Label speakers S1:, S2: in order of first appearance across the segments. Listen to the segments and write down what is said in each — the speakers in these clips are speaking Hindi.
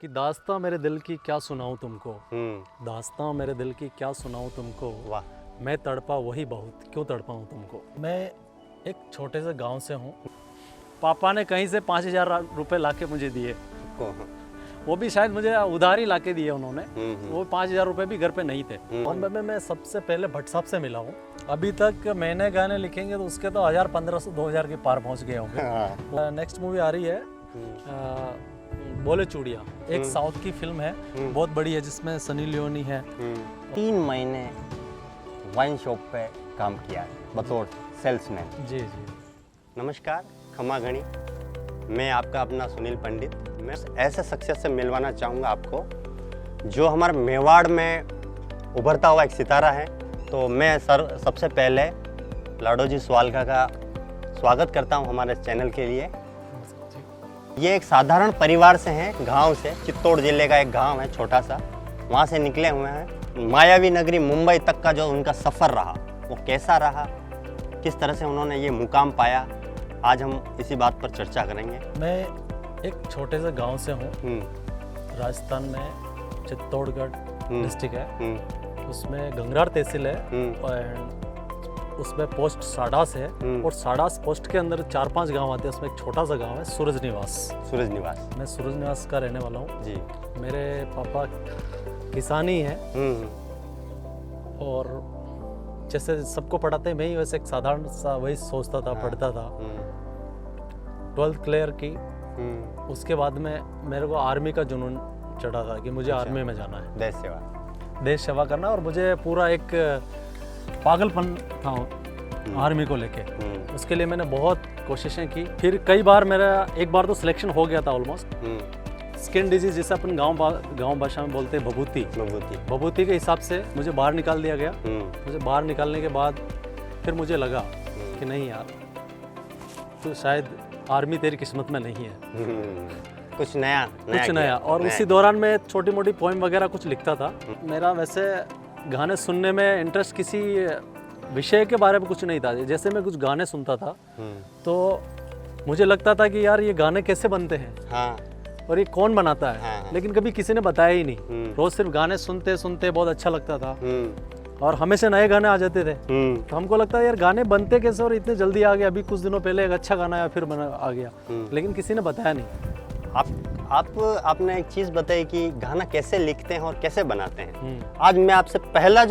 S1: कि दास्तां मेरे दिल की क्या सुनाऊं तुमको,
S2: दास्तां
S1: मेरे दिल की क्या सुनाऊं तुमको।
S2: वाह।
S1: मैं तड़पा वही बहुत, क्यों तड़पाऊं तुमको। मैं एक छोटे से गांव से हूँ। पापा ने कहीं से 5,000 रुपये ला के मुझे दिए, वो भी शायद मुझे उधारी ला के दिए उन्होंने। वो 5,000 रुपये भी घर पे नहीं थे। बॉम्बे में मैं सबसे पहले भट्ट साहब से मिला हूँ। अभी तक मैंने गाने लिखेंगे तो उसके तो 1,000, 1,500, 2,000 के पार पहुँच गए होंगे। नेक्स्ट मूवी आ रही है बोले चूड़िया, एक साउथ की फिल्म है, बहुत बड़ी है, जिसमें सनी लियोनी है।
S2: 3 महीने वाइन शॉप पे काम किया बतौर सेल्समैन।
S1: जी जी।
S2: नमस्कार, खमा घनी, मैं आपका अपना सुनील पंडित। मैं ऐसे शख्सियत से मिलवाना चाहूँगा आपको जो हमारे मेवाड़ में उभरता हुआ एक सितारा है। तो मैं सबसे पहले लाडोजी स्वालका का स्वागत करता हूँ हमारे चैनल के लिए। ये एक साधारण परिवार से हैं, गांव से, चित्तौड़ जिले का एक गांव है छोटा सा, वहाँ से निकले हुए हैं। मायावी नगरी मुंबई तक का जो उनका सफ़र रहा वो कैसा रहा, किस तरह से उन्होंने ये मुकाम पाया, आज हम इसी बात पर चर्चा करेंगे।
S1: मैं एक छोटे से गांव से हूँ, राजस्थान में, चित्तौड़गढ़ डिस्ट्रिक्ट है, उसमें गंगरार तहसील है और उसमें पोस्ट साडास है। और साडास पोस्ट के अंदर 4-5 गांव आते हैं, उसमें एक छोटा सा गांव है सूरज निवास।
S2: सूरज निवास,
S1: मैं सूरज निवास का रहने वाला हूँ
S2: जी।
S1: मेरे पापा किसानी है और जैसे सबको पढ़ाते हैं, मैं ही वैसे एक साधारण सा वही सोचता था, पढ़ता था। 12th क्लियर की, उसके बाद में मेरे को आर्मी का जुनून चढ़ा था कि मुझे आर्मी में जाना है, देश सेवा करना। और मुझे पूरा एक पागलपन था आर्मी को लेके। उसके लिए मैंने बहुत कोशिशें की। फिर कई बार मेरा एक बार तो सिलेक्शन हो गया था ऑलमोस्ट। स्किन डिजीज, जिसे अपन गांव भाषा में बोलते हैं बबूती के हिसाब से मुझे बाहर निकाल दिया गया। मुझे बाहर निकालने के बाद फिर मुझे लगा कि नहीं यार, तो शायद आर्मी तेरी किस्मत में नहीं है।
S2: कुछ नया।
S1: और उसी दौरान मैं छोटी मोटी पोएम वगैरह कुछ लिखता था। मेरा वैसे गाने सुनने में इंटरेस्ट किसी विषय के बारे में कुछ नहीं था। जैसे मैं कुछ गाने सुनता था तो मुझे लगता था कि यार ये गाने कैसे बनते हैं, और ये कौन बनाता है। लेकिन कभी किसी ने बताया ही नहीं। रोज सिर्फ गाने सुनते सुनते बहुत अच्छा लगता था और हमेशा नए गाने आ जाते थे। तो हमको लगता है यार गाने बनते कैसे और इतने जल्दी आ गया। अभी कुछ दिनों पहले एक अच्छा गाना आया, फिर आ गया, लेकिन किसी ने बताया नहीं।
S2: आपने एक चीज बताई कि गाना कैसे लिखते हैं और कैसे बनाते हैं। आज मैं आपसे पहला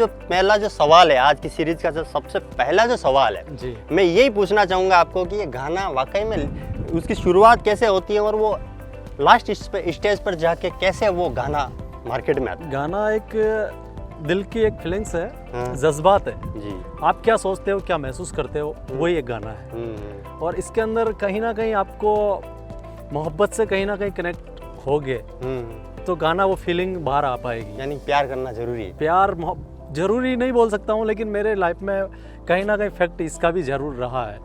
S2: जो सवाल है, आज की सीरीज का जो सबसे पहला जो सवाल है
S1: जी,
S2: मैं यही पूछना चाहूंगा आपको कि ये गाना वाकई में उसकी शुरुआत कैसे होती है और वो लास्ट स्टेज पर जाके कैसे वो गाना मार्केट में आता है।
S1: गाना एक दिल की एक फीलिंग्स है, जज्बात है
S2: जी।
S1: आप क्या सोचते हो, क्या महसूस करते हो, वही एक गाना है। और इसके अंदर कहीं ना कहीं आपको मोहब्बत से कहीं ना कहीं कनेक्ट हो गए तो गाना वो फीलिंग बाहर आ पाएगी।
S2: यानी प्यार करना जरूरी है।
S1: प्यार जरूरी नहीं बोल सकता हूँ, लेकिन मेरे लाइफ में कहीं ना कहीं फैक्ट इसका भी जरूर रहा है।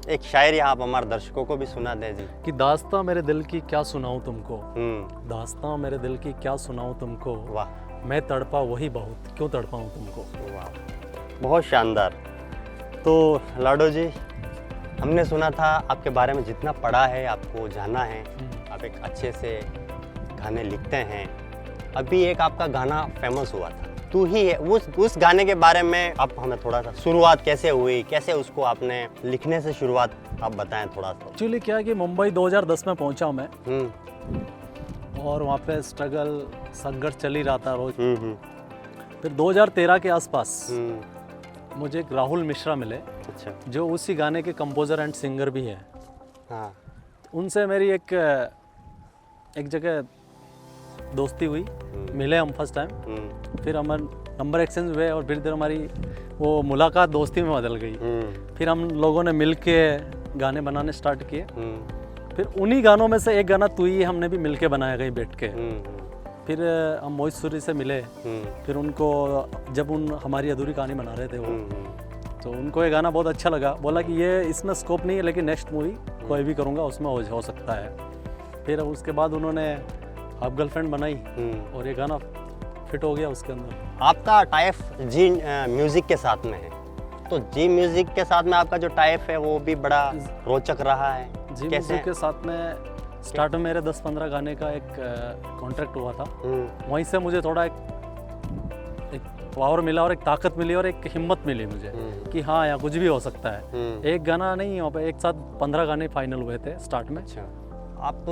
S2: एक शायरी आप हमारे दर्शकों को भी सुना दे जी।
S1: कि दास्तां मेरे दिल की क्या सुनाऊं तुमको, दास्तां मेरे दिल की क्या सुनाऊं तुमको।
S2: वाह।
S1: मैं तड़पा वही बहुत, क्यों तड़पाऊं तुमको।
S2: वाह, बहुत शानदार। तो लाडो जी, हमने सुना था आपके बारे में, जितना पढ़ा है, आपको जाना है, आप एक अच्छे से गाने लिखते हैं। अभी एक आपका गाना फेमस हुआ था, तू ही है। उस गाने के बारे में आप हमें थोड़ा सा, शुरुआत कैसे हुई, कैसे उसको आपने लिखने से शुरुआत आप बताएं थोड़ा सा।
S1: एक्चुअली क्या है कि मुंबई 2010 में पहुंचा मैं और वहाँ पे स्ट्रगल संघर्ष चल ही रहा था रोज। फिर 2013 के आसपास मुझे एक राहुल मिश्रा मिले,
S2: अच्छा, जो
S1: उसी गाने के कंपोजर एंड सिंगर भी हैं।
S2: हाँ।
S1: उनसे मेरी एक जगह दोस्ती हुई, मिले हम फर्स्ट टाइम। फिर हमारे नंबर एक्सचेंज हुए और फिर हमारी वो मुलाकात दोस्ती में बदल गई। फिर हम लोगों ने मिल के गाने बनाने स्टार्ट किए। फिर उन्हीं गानों में से एक गाना तू ही हमने भी मिल के बनाया कहीं बैठ के। फिर हम मोहित सूरी से मिले। फिर उनको जब हमारी अधूरी कहानी बना रहे थे वो, तो उनको ये गाना बहुत अच्छा लगा। बोला कि ये इसमें स्कोप नहीं है, लेकिन नेक्स्ट मूवी कोई भी करूँगा उसमें हो सकता है। फिर उसके बाद उन्होंने आप गर्लफ्रेंड बनाई और ये गाना फिट हो गया उसके अंदर।
S2: आपका टाइप जी म्यूजिक के साथ में है, तो जी म्यूजिक के साथ में आपका जो टाइप है वो भी बड़ा रोचक रहा है।
S1: जी म्यूजिक के साथ में स्टार्ट में मेरे 10-15 गाने का एक कॉन्ट्रैक्ट हुआ था। वहीं से मुझे थोड़ा एक पावर मिला और एक ताकत मिली और एक हिम्मत मिली मुझे कि हाँ यहाँ कुछ भी हो सकता है। एक गाना नहीं, यहाँ पे एक साथ 15 गाने फाइनल हुए थे स्टार्ट में।
S2: अच्छा, आप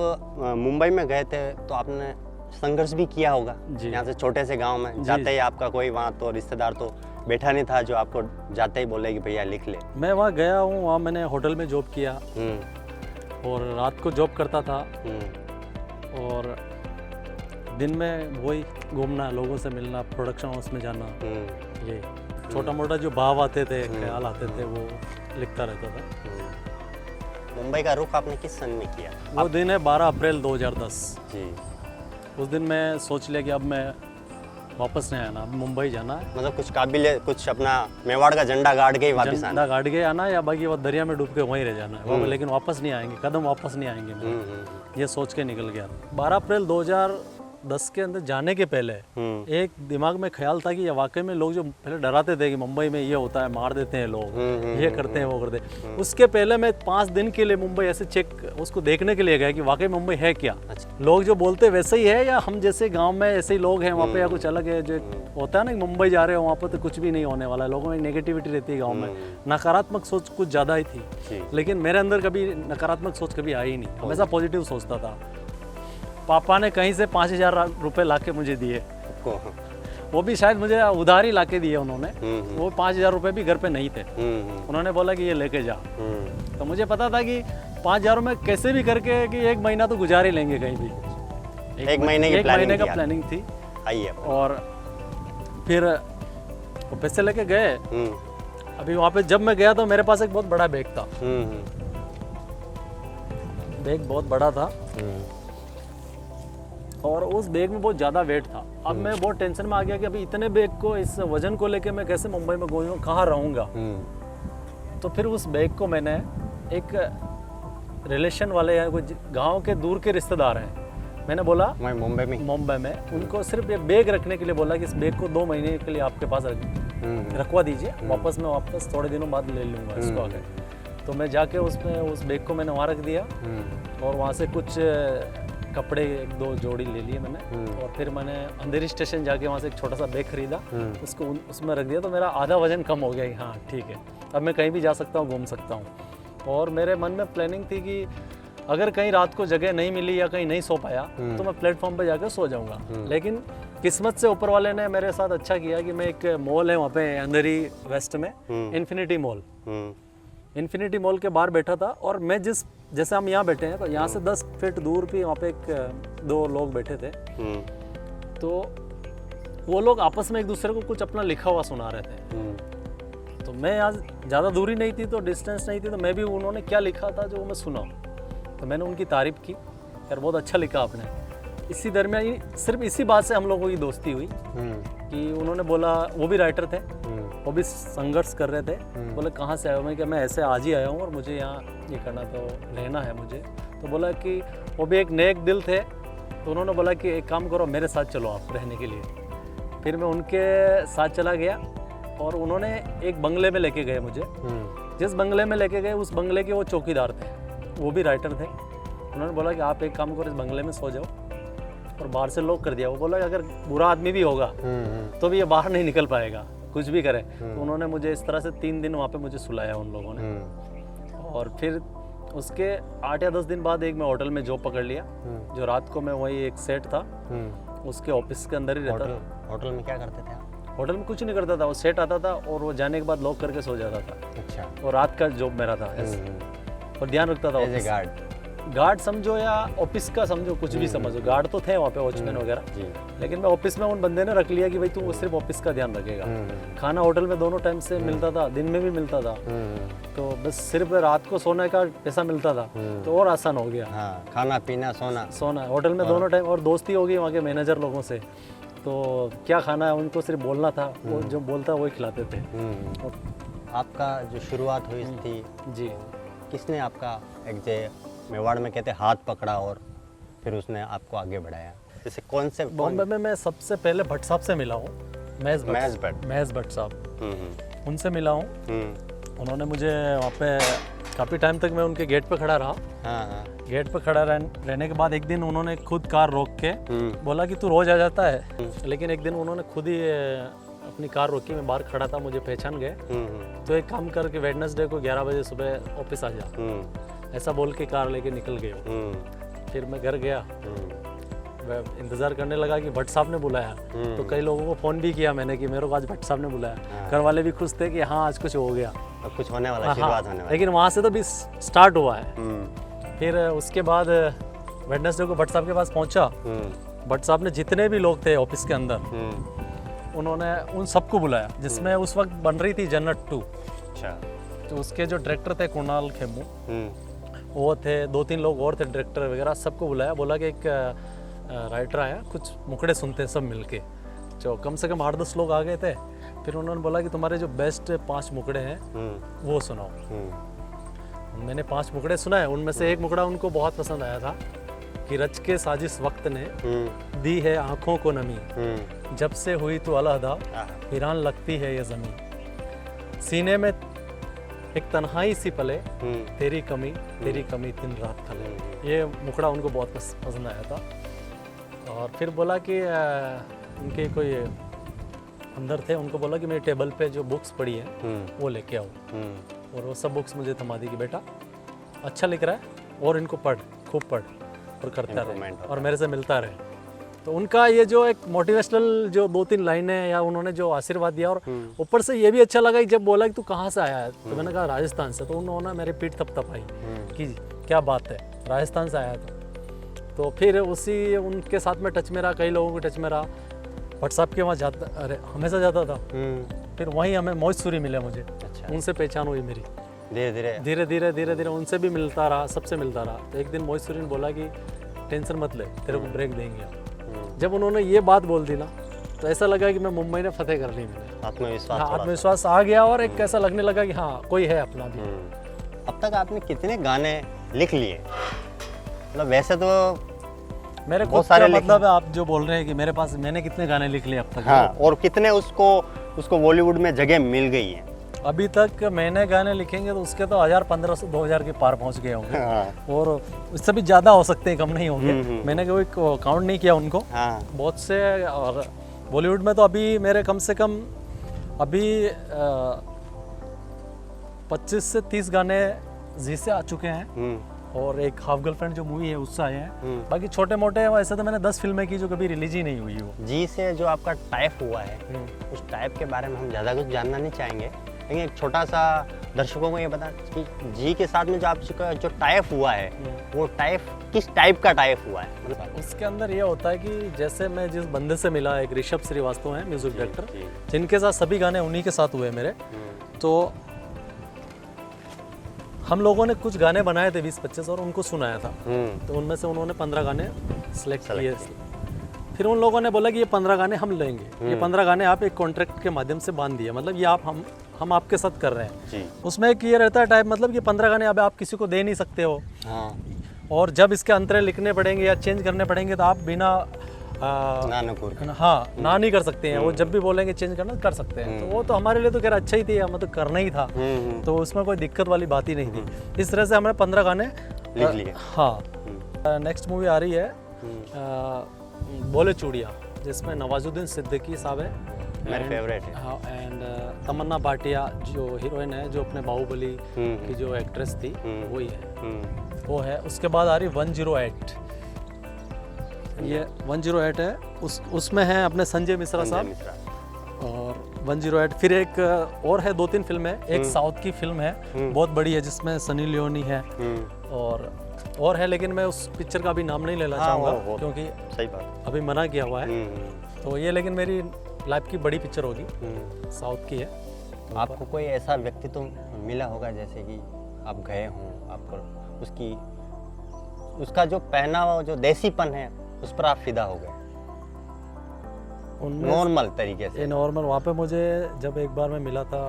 S2: मुंबई में गए थे तो आपने संघर्ष भी किया होगा।
S1: जी।
S2: यहाँ से छोटे से गांव में
S1: जी।
S2: जाते ही आपका कोई वहाँ तो रिश्तेदार तो बैठा नहीं था जो आपको जाते ही बोले कि भैया लिख ले।
S1: मैं वहाँ गया हूँ, वहाँ मैंने होटल में जॉब किया और रात को जॉब करता था और दिन में वही घूमना, लोगों से मिलना, प्रोडक्शन हाउस में जाना, ये छोटा मोटा जो भाव आते थे, ख्याल आते थे, वो लिखता रहता था।
S2: मुंबई का रुख आपने किस सन में किया?
S1: वो दिन है 12 अप्रैल 2010।
S2: जी।
S1: उस दिन मैं सोच लिया कि अब मैं वापस नहीं आना, अब मुंबई जाना है।
S2: मतलब कुछ काबिल, कुछ अपना मेवाड़ का झंडा गाड़ के ही वापस आना।
S1: झंडा गाड़ के आना या बाकी वो दरिया में डूब के वहीं रह जाना है वो, लेकिन वापस नहीं आएंगे, कदम वापस नहीं आएंगे। मैं ये सोच के निकल गया। 12 अप्रैल 2010 के अंदर जाने के पहले एक दिमाग में ख्याल था कि ये वाकई में लोग जो पहले डराते थे कि मुंबई में ये होता है, मार देते हैं लोग, ये करते हैं, वो करते हैं। उसके पहले मैं 5 दिन के लिए मुंबई ऐसे चेक उसको देखने के लिए गया कि वाकई मुंबई है क्या।
S2: अच्छा।
S1: लोग जो बोलते वैसे ही है या हम जैसे गांव में ऐसे ही लोग हैं वहाँ पे, या कुछ अलग है। जो होता है ना कि मुंबई जा रहे हो वहाँ पर तो कुछ भी नहीं होने वाला है, लोगों में नेगेटिविटी रहती है गाँव में, नकारात्मक सोच कुछ ज़्यादा ही थी। लेकिन मेरे अंदर कभी नकारात्मक सोच कभी आई नहीं, हमेशा पॉजिटिव सोचता था। पापा ने कहीं से 5,000 रुपये ला के मुझे दिए, वो भी शायद मुझे उधार ही ला के दिए उन्होंने। वो 5,000 रुपये भी घर पे नहीं थे। उन्होंने बोला कि ये लेके जा। तो मुझे पता था कि 5,000 में कैसे भी करके कि 1 महीना तो गुजार ही लेंगे कहीं भी।
S2: एक महीने
S1: का प्लानिंग थी।
S2: आइए।
S1: और फिर वो पैसे लेके गए। अभी वहाँ पे जब मैं गया तो मेरे पास एक बहुत बड़ा बैग था। बैग बहुत बड़ा था और उस बैग में बहुत ज़्यादा वेट था। अब मैं बहुत टेंशन में आ गया कि अभी इतने बैग को, इस वजन को लेके मैं कैसे मुंबई में घूमूं, कहाँ रहूँगा। तो फिर उस बैग को मैंने एक रिलेशन वाले या कुछ गांव के दूर के रिश्तेदार हैं, मैंने बोला
S2: मैं मुंबई में
S1: उनको सिर्फ ये बैग रखने के लिए बोला कि इस बैग को 2 महीने के लिए आपके पास रखवा दीजिए, वापस थोड़े दिनों बाद ले लूँगा इसको आगे। तो मैं जाके उसमें उस बैग को मैंने वहाँ रख दिया और वहाँ से कुछ कपड़े 1-2 जोड़ी ले लिए मैंने। और फिर मैंने अंधेरी स्टेशन जाके वहाँ से एक छोटा सा बैग खरीदा, उसको उसमें रख दिया। तो मेरा आधा वजन कम हो गया कि हाँ ठीक है, अब मैं कहीं भी जा सकता हूँ, घूम सकता हूँ। और मेरे मन में प्लानिंग थी कि अगर कहीं रात को जगह नहीं मिली या कहीं नहीं सो पाया तो मैं प्लेटफॉर्म पे जाकर सो जाऊँगा। लेकिन किस्मत से ऊपर वाले ने मेरे साथ अच्छा किया कि मैं एक मॉल है वहाँ पे अंधेरी वेस्ट में, इन्फिनिटी मॉल के बाहर बैठा था। और मैं जैसे हम यहाँ बैठे हैं तो यहाँ से 10 फीट दूर भी वहाँ पे 2 लोग बैठे थे। तो वो लोग आपस में एक दूसरे को कुछ अपना लिखा हुआ सुना रहे थे। तो मैं आज ज़्यादा दूरी नहीं थी, तो डिस्टेंस नहीं थी, तो मैं भी उन्होंने क्या लिखा था जो मैं सुना, तो मैंने उनकी तारीफ़ की, यार बहुत अच्छा लिखा आपने। इसी दरमियान सिर्फ इसी बात से हम लोगों की दोस्ती हुई कि उन्होंने बोला, वो भी राइटर थे, वो भी संघर्ष कर रहे थे। बोले कहाँ से आए हो? मैं कि मैं ऐसे आज ही आया हूँ और मुझे यहाँ ये करना तो रहना है मुझे। तो बोला कि वो भी एक नेक दिल थे, तो उन्होंने बोला कि एक काम करो, मेरे साथ चलो आप रहने के लिए। फिर मैं उनके साथ चला गया और उन्होंने एक बंगले में लेके गए मुझे। जिस बंगले में लेके गए उस बंगले के वो चौकीदार थे, वो भी राइटर थे। उन्होंने बोला कि आप एक काम करो, इस बंगले में सो जाओ, और बाहर से लॉक कर दिया। वो बोला कि अगर बुरा आदमी भी होगा तो भी ये बाहर नहीं निकल पाएगा, कुछ भी करे। तो उन्होंने मुझे इस तरह से 3 दिन वहाँ पे मुझे सुलाया उन लोगों ने। और फिर उसके 8 या 10 दिन बाद एक मैं होटल में जॉब पकड़ लिया, जो रात को मैं वही एक सेट था उसके ऑफिस के अंदर ही रहता था।
S2: होटल में क्या करते थे आप?
S1: होटल में कुछ नहीं करता था, वो सेट आता था और वो जाने के बाद लॉक करके सो जाता था।
S2: अच्छा।
S1: और रात का जॉब मेरा था और ध्यान रखता था।
S2: एज ए
S1: गार्ड समझो या ऑफिस का समझो, कुछ भी समझो। गार्ड तो थे वहाँ पे, वॉचमैन वगैरह, लेकिन मैं ऑफिस में उन बंदे ने रख लिया कि भाई तू सिर्फ ऑफिस का ध्यान रखेगा। खाना होटल में दोनों टाइम से मिलता था, दिन में भी मिलता था, तो बस सिर्फ रात को सोने का पैसा मिलता था, तो और आसान हो गया।
S2: हाँ, खाना पीना सोना
S1: होटल में दोनों टाइम। और दोस्ती हो गई वहाँ के मैनेजर लोगों से, तो क्या खाना है उनको सिर्फ बोलना था, वो जो बोलता वही खिलाते थे।
S2: आपका जो शुरुआत हुई थी
S1: जी,
S2: किसने आपका एक मेवाड़ में कहते हाथ पकड़ा और फिर उसने आपको आगे बढ़ाया? जैसे कौन से
S1: बॉम्बे में मैं सबसे पहले भट्ट साहब से मिला हूँ, महज भट्ट साहब, उनसे मिला हूँ। उन्होंने मुझे वहाँ पे काफ़ी टाइम तक मैं उनके गेट पे खड़ा रहा। गेट पे खड़ा रहने के बाद एक दिन उन्होंने खुद कार रोक के बोला कि तू रोज आ जाता है, लेकिन एक दिन उन्होंने खुद ही अपनी कार रोकी, मैं बाहर खड़ा था, मुझे पहचान गए, तो एक काम करके वेडनेसडे को 11 बजे सुबह ऑफिस आ जा, ऐसा बोल के कार लेके निकल गए। फिर मैं घर गया, इंतज़ार करने लगा कि भट्ट साहब ने बुलाया, तो कई लोगों को फ़ोन भी किया मैंने कि मेरे को आज भट्ट साहब ने बुलाया। घर वाले भी खुश थे कि हाँ आज कुछ हो गया,
S2: अब कुछ होने वाला, शुरुआत होने वाली।
S1: लेकिन वहाँ से तो भी स्टार्ट हुआ है। फिर उसके बाद वेडनेसडे को भट्ट साहब के पास पहुँचा। भट्ट साहब ने जितने भी लोग थे ऑफिस के अंदर, उन्होंने उन सबको बुलाया, जिसमें उस वक्त बन रही थी जन्नत 2।
S2: अच्छा।
S1: तो उसके जो डायरेक्टर थे कुणाल खेमू, वो थे, 2-3 लोग और थे डायरेक्टर वगैरह, सबको बुलाया। बोला कि एक राइटर आया, कुछ मुकड़े सुनते हैं सब मिलके। जो कम से कम 8-10 लोग आ गए थे। फिर उन्होंने बोला कि तुम्हारे जो बेस्ट 5 मुकड़े हैं वो सुनाओ। मैंने 5 मुकड़े सुनाए, उनमें से एक मुकड़ा उनको बहुत पसंद आया था कि रच के साजिश वक्त ने दी है आंखों को नमी, जब से हुई तो अलहदा वीरान लगती है ये ज़मीन, सीने में एक तन्हाई सी पले, तेरी कमी दिन रात खले। ये मुकड़ा उनको बहुत पसंद आया था। और फिर बोला कि उनके कोई अंदर थे, उनको बोला कि मेरी टेबल पे जो बुक्स पड़ी है वो लेके आओ। और वो सब बुक्स मुझे थमा दी कि बेटा अच्छा लिख रहा है और इनको पढ़, खूब पढ़ और करता रहे और मेरे से मिलता रहे। तो उनका ये जो एक मोटिवेशनल जो 2-3 लाइनें या उन्होंने जो आशीर्वाद दिया, और ऊपर से ये भी अच्छा लगा कि जब बोला कि तू कहाँ से आया है, तो मैंने कहा राजस्थान से, तो उन्होंने मेरी पीठ थपथपाई कि क्या बात है, राजस्थान से आया तो फिर उसी उनके साथ में टच में रहा, कई लोगों के टच में रहा। भट्ट साहब के वहाँ जाता, अरे हमेशा जाता था। फिर वहीं हमें मोहित सूरी मिले मुझे। अच्छा। उनसे पहचान हुई मेरी, धीरे धीरे उनसे भी मिलता रहा, सबसे मिलता रहा। तो एक दिन मोहित सूरी ने बोला कि टेंशन मत ले, तेरे को ब्रेक देंगे। जब उन्होंने ये बात बोल दी ना, तो ऐसा लगा कि मैं मुंबई ने फतेह कर ली। मैंने आत्मविश्वास आ गया और एक ऐसा लगने लगा कि हाँ कोई है अपना भी।
S2: अब तक आपने कितने गाने लिख लिए? मतलब वैसे तो
S1: मेरे बहुत सारे, मतलब आप जो बोल रहे हैं कि मेरे पास मैंने कितने गाने लिख लिए अब तक?
S2: हाँ, और कितने उसको बॉलीवुड में जगह मिल गई है?
S1: अभी तक मैंने गाने लिखेंगे तो उसके तो 1000, 1500, 2000 के पार पहुंच गए होंगे। हाँ। और उससे भी ज़्यादा हो सकते हैं, कम नहीं होंगे। मैंने कोई काउंट नहीं किया उनको। हाँ। बहुत से। और बॉलीवुड में तो अभी मेरे कम से कम अभी 25 से 30 गाने जी से आ चुके हैं, और एक हाफ गर्लफ्रेंड जो मूवी है उससे आए हैं। बाकी छोटे मोटे वैसे तो मैंने 10 फिल्में की जो कभी रिलीज ही नहीं हुई वो।
S2: जी से जो आपका टाइप हुआ है, उस टाइप के बारे में हम ज़्यादा कुछ जानना नहीं चाहेंगे, लेकिन एक छोटा सा दर्शकों को ये बता कि जी के साथ में जो आपका जो टाइप हुआ है, वो टाइप किस टाइप का टाइप हुआ है? मतलब
S1: उसके अंदर ये होता है कि जैसे मैं जिस बंदे से मिला, एक ऋषभ श्रीवास्तव हैं म्यूजिक डायरेक्टर, जिनके साथ सभी गाने उन्हीं के साथ हुए मेरे। तो हम लोगों ने कुछ गाने बनाए थे 20-25 और उनको सुनाया था। तो उनमें से उन्होंने 15 गाने सिलेक्ट किए। फिर उन लोगों ने बोला कि ये 15 गाने हम लेंगे, ये 15 गाने आप एक कॉन्ट्रैक्ट के माध्यम से बांध दिए, मतलब ये आप हम आपके साथ कर रहे हैं जी। उसमें एक ये रहता है टाइप, मतलब कि 15 गाने अब आप किसी को दे नहीं सकते हो। हाँ। और जब इसके अंतरे लिखने पड़ेंगे या चेंज करने पड़ेंगे तो आप बिना ना नहीं कर सकते हैं। वो जब भी बोलेंगे चेंज करना कर सकते हैं। तो वो तो हमारे लिए तो खैर अच्छा ही थी, मतलब करना ही था, तो उसमें कोई दिक्कत वाली बात ही नहीं थी। इस तरह से हमने 15 गाने
S2: लिख लिए।
S1: हाँ। नेक्स्ट मूवी आ रही है बोले चूड़िया, जिसमें नवाजुद्दीन सिद्दीकी साहब है,
S2: मेरे फेवरेट है।
S1: हाँ, एंड तमन्ना भाटिया जो हीरोइन है, जो अपने बाहुबली की जो एक्ट्रेस थी वही है, वो है। उसके बाद आ रही 108, ये 108 है, उसमें है अपने संजय मिश्रा साहब। और 108 फिर एक और है, 2-3 फिल्म है। एक साउथ की फिल्म है बहुत बड़ी है, जिसमें सनी लियोनी है और है, लेकिन मैं उस पिक्चर का भी नाम नहीं लेना चाहूँगा क्योंकि
S2: सही बात
S1: अभी मना किया हुआ है। तो ये लेकिन मेरी लाइफ की बड़ी पिक्चर होगी, साउथ की है।
S2: आपको कोई ऐसा व्यक्ति तो मिला होगा जैसे कि आप गए हों, आपको उसका जो पहनावा, जो देसीपन है, उस पर आप फिदा हो गए नॉर्मल तरीके से?
S1: नॉर्मल। वहाँ पे मुझे जब एक बार मैं मिला था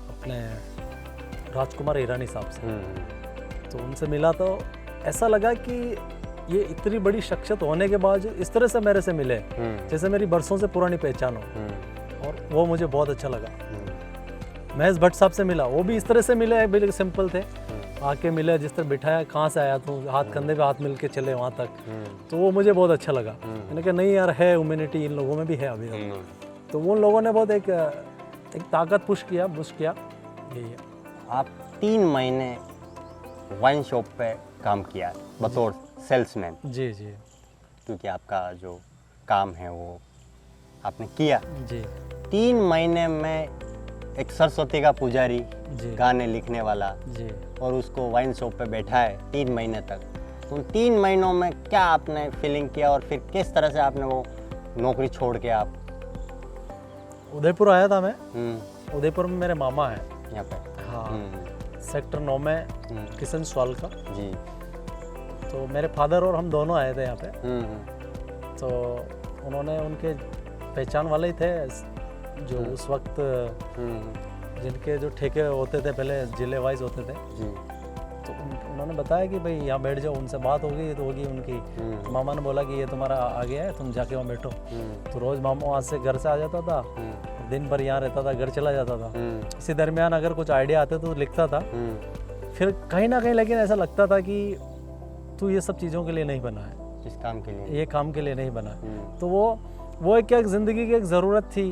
S1: अपने राजकुमार ईरानी साहब से, तो उनसे मिला तो ऐसा लगा कि ये इतनी बड़ी शख्सियत होने के बाद इस तरह से मेरे से मिले जैसे मेरी बरसों से पुरानी पहचान हो, और वो मुझे बहुत अच्छा लगा। महेश भट्ट साहब से मिला, वो भी इस तरह से मिले, बिल्कुल सिंपल थे, आके मिले, जिस तरह बिठाया, कहाँ से आया तू, हाथ कंधे पे हाथ मिल के चले वहाँ तक, तो वो मुझे बहुत अच्छा लगा। मैंने कहा नहीं यार, है ह्यूमैनिटी इन लोगों में भी है अभी तक। तो उन लोगों ने बहुत एक ताकत पुश किया, यही है।
S2: आप 3 महीने वाइन शॉप पे काम किया बतौर सेल्समैन।
S1: जी जी
S2: क्योंकि आपका जो काम है वो आपने किया
S1: जी।
S2: 3 महीने में एक सरस्वती का पुजारी,
S1: जी
S2: गाने लिखने वाला,
S1: जी।
S2: और उसको वाइन शॉप पे बैठा है 3 महीने तक। तो उन 3 महीनों में क्या आपने फीलिंग किया और फिर किस तरह से आपने वो नौकरी छोड़ के आप
S1: उदयपुर आया था मैं। उदयपुर में मेरे मामा है
S2: यहाँ पे?
S1: हाँ, सेक्टर 9 में किशन स्वाल का
S2: जी।
S1: तो मेरे फादर और हम दोनों आए थे यहाँ पे। तो उन्होंने, उनके पहचान वाले ही थे जो उस वक्त जिनके जो ठेके होते थे पहले जिले वाइज होते थे।
S2: जी।
S1: तो उन्होंने बताया कि भाई यहाँ बैठ जाओ, उनसे बात होगी तो होगी उनकी। मामा ने बोला कि ये तुम्हारा आ गया है, तुम जाके वहाँ बैठो। तो रोज़ मामा वहाँ से घर से आ जाता था, दिन भर यहाँ रहता था, घर चला जाता था। इसी दरमियान अगर कुछ आइडिया आते तो लिखता था। फिर कहीं ना कहीं लेकिन ऐसा लगता था कि तू ये सब चीज़ों के लिए नहीं बना है,
S2: इस काम के लिए,
S1: ये काम के लिए नहीं बना है। तो वो एक क्या ज़िंदगी की एक ज़रूरत थी,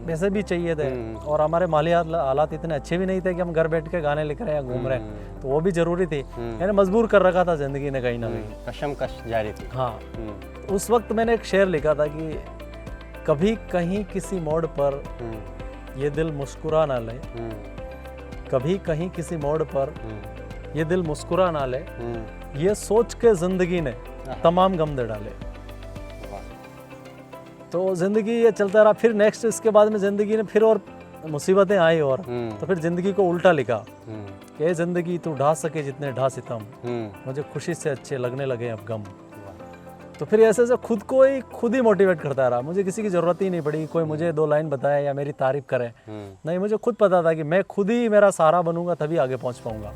S1: वैसे भी चाहिए थे। और हमारे माली हालात इतने अच्छे भी नहीं थे कि हम घर बैठ के गाने लिख रहे हैं, घूम रहे हैं, तो वो भी ज़रूरी थी। मैंने मजबूर कर रखा था ज़िंदगी ने कहीं ना कहीं,
S2: कशमकश जारी थी।
S1: हाँ। उस वक्त मैंने एक शेर लिखा था कि कभी कहीं किसी मोड़ पर ये दिल मुस्कुरा ना ले, कभी कहीं किसी मोड़ पर ये दिल मुस्कुरा ना ले, ये सोच के जिंदगी ने तमाम गम दे डाले। तो जिंदगी ये चलता रहा। फिर नेक्स्ट इसके बाद में जिंदगी ने फिर और मुसीबतें आई, और तो फिर जिंदगी को उल्टा लिखा कि ये जिंदगी तू ढा सके जितने ढा सितम, मुझे खुशी से अच्छे लगने लगे अब गम। तो फिर ऐसे ऐसे खुद ही मोटिवेट करता रहा। मुझे किसी की ज़रूरत ही नहीं पड़ी कोई मुझे 2 लाइन बताए या मेरी तारीफ करे, नहीं, मुझे खुद पता था कि मैं खुद ही मेरा सहारा बनूंगा तभी आगे पहुंच पाऊंगा।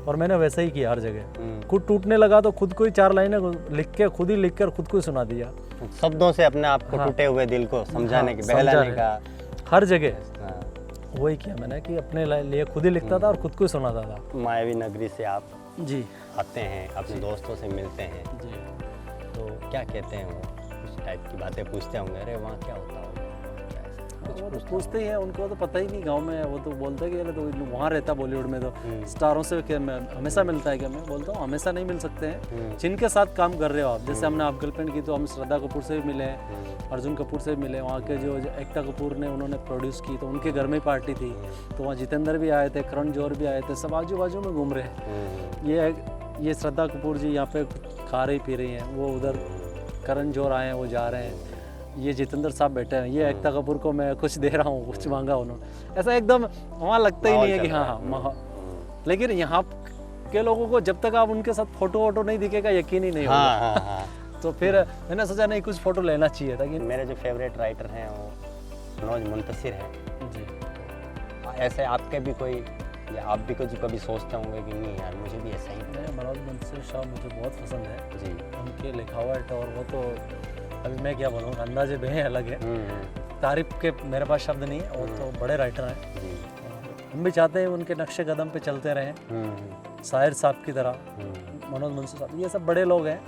S1: और मैंने वैसे ही किया हर जगह। खुद टूटने लगा तो खुद को ही 4 लाइनें लिख के खुद ही खुद को ही सुना दिया,
S2: शब्दों से अपने आप को,
S1: हाँ,
S2: टूटे हुए दिल को समझाने की,
S1: समझाने
S2: बहलाने का,
S1: हर जगह वही किया मैंने कि अपने लिए खुद ही लिखता था और खुद को ही सुनाता था।
S2: मायावी नगरी से आप
S1: जी
S2: आते हैं, अपने दोस्तों से मिलते हैं
S1: जी।
S2: तो क्या कहते हैं वो? उस टाइप की बातें पूछते होंगे, अरे वहाँ क्या होता होगा,
S1: वो तो पूछते ही हैं, उनको तो पता ही नहीं गांव में। वो तो बोलते हैं कि अरे तो वहाँ रहता बॉलीवुड में तो स्टारों से हमेशा मिलता है। क्या मैं बोलता हूँ हमेशा नहीं मिल सकते हैं, जिनके साथ काम कर रहे हो आप। जैसे हमने आप गर्लफ्रेंड की तो हम श्रद्धा कपूर से भी मिले, अर्जुन कपूर से भी मिले। वहाँ के जो एकता कपूर ने उन्होंने प्रोड्यूस की तो उनके घर में ही पार्टी थी, तो वहाँ जितेंद्र भी आए थे, करण जौहर भी आए थे, सब आजू बाजू में घूम रहे हैं। ये श्रद्धा कपूर जी यहाँ पे खा रही पी रही हैं, वो उधर करण जौहर आए हैं, वो जा रहे हैं, ये जितेंद्र साहब बैठे हैं, ये एकता कपूर को मैं कुछ दे रहा हूँ, कुछ मांगा उन्होंने। ऐसा एकदम वहाँ लगता ही नहीं है कि हाँ। लेकिन यहाँ के लोगों को जब तक आप उनके साथ फोटो नहीं दिखेगा यकीन ही नहीं होगा। तो फिर मैंने सोचा नहीं कुछ फोटो लेना चाहिए था।
S2: मेरे जो फेवरेट राइटर हैं वो मनोज मुंतशिर है
S1: जी।
S2: ऐसे आपके भी कोई, या आप भी कुछ कभी सोचते होंगे कि नहीं यार मुझे भी ऐसा ही?
S1: मनोज मुंतशिर साहब मुझे बहुत पसंद है
S2: जी।
S1: उनके लिखावट, और वो तो अभी मैं क्या बोलूँ, अंदाजे बेहद अलग है, तारीफ के मेरे पास शब्द नहीं है। वो तो बड़े राइटर हैं, हम भी चाहते हैं उनके नक्शे कदम पे चलते रहें, शायर साहब की तरह, मनोज मुंशी साहब, ये सब बड़े लोग हैं।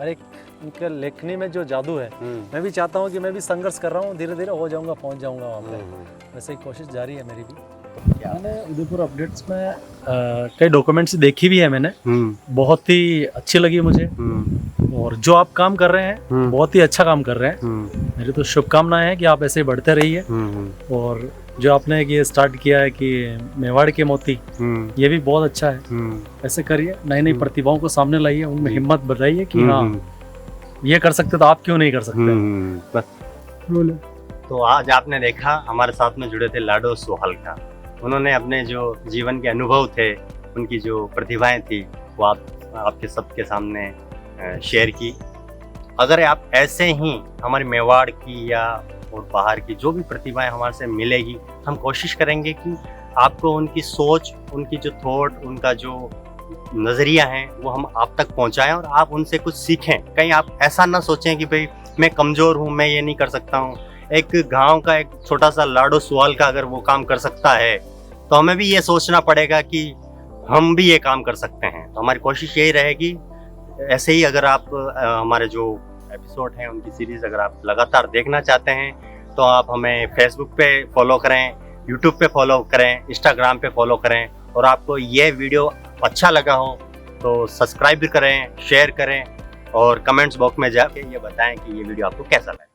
S1: और एक उनके लेखनी में जो जादू है, मैं भी चाहता हूँ कि मैं भी संघर्ष कर रहा हूँ, धीरे धीरे हो जाऊँगा, पहुँच जाऊँगा वहाँ पे। वैसे ही कोशिश जारी है मेरी भी। मैंने उदयपुर अपडेट्स में कई डॉक्यूमेंट्स देखी भी है मैंने, बहुत ही अच्छी लगी मुझे। और जो आप काम कर रहे हैं बहुत ही अच्छा काम कर रहे हैं। मेरी तो शुभकामनाएं हैं कि आप ऐसे बढ़ते रहिए। और जो आपने ये स्टार्ट किया है कि मेवाड़ के मोती, ये भी बहुत अच्छा है। ऐसे करिए, नई नई प्रतिभाओं को सामने लाइए, उनमें हिम्मत बढ़ाइए कि हाँ ये कर सकते तो आप क्यों नहीं कर सकते।
S2: बस बोले। तो आज आपने देखा हमारे साथ में जुड़े थे लाडो सुहालका। उन्होंने अपने जो जीवन के अनुभव थे, उनकी जो प्रतिभाएं थी, वो आपके सबके सामने शेयर की। अगर आप ऐसे ही हमारे मेवाड़ की या और बाहर की जो भी प्रतिभाएं हमारे से मिलेगी, हम कोशिश करेंगे कि आपको उनकी सोच, उनकी जो थॉट, उनका जो नज़रिया है वो हम आप तक पहुंचाएं और आप उनसे कुछ सीखें। कहीं आप ऐसा ना सोचें कि भाई मैं कमज़ोर हूं, मैं ये नहीं कर सकता हूं। एक गांव का एक छोटा सा लाडो सुहालका अगर वो काम कर सकता है तो हमें भी ये सोचना पड़ेगा कि हम भी ये काम कर सकते हैं। तो हमारी कोशिश यही रहेगी, ऐसे ही अगर आप हमारे जो एपिसोड हैं उनकी सीरीज़ अगर आप लगातार देखना चाहते हैं तो आप हमें फेसबुक पे फॉलो करें, यूट्यूब पे फॉलो करें, इंस्टाग्राम पे फॉलो करें, और आपको ये वीडियो अच्छा लगा हो तो सब्सक्राइब भी करें, शेयर करें और कमेंट्स बॉक्स में जाके ये बताएं कि ये वीडियो आपको कैसा लगा।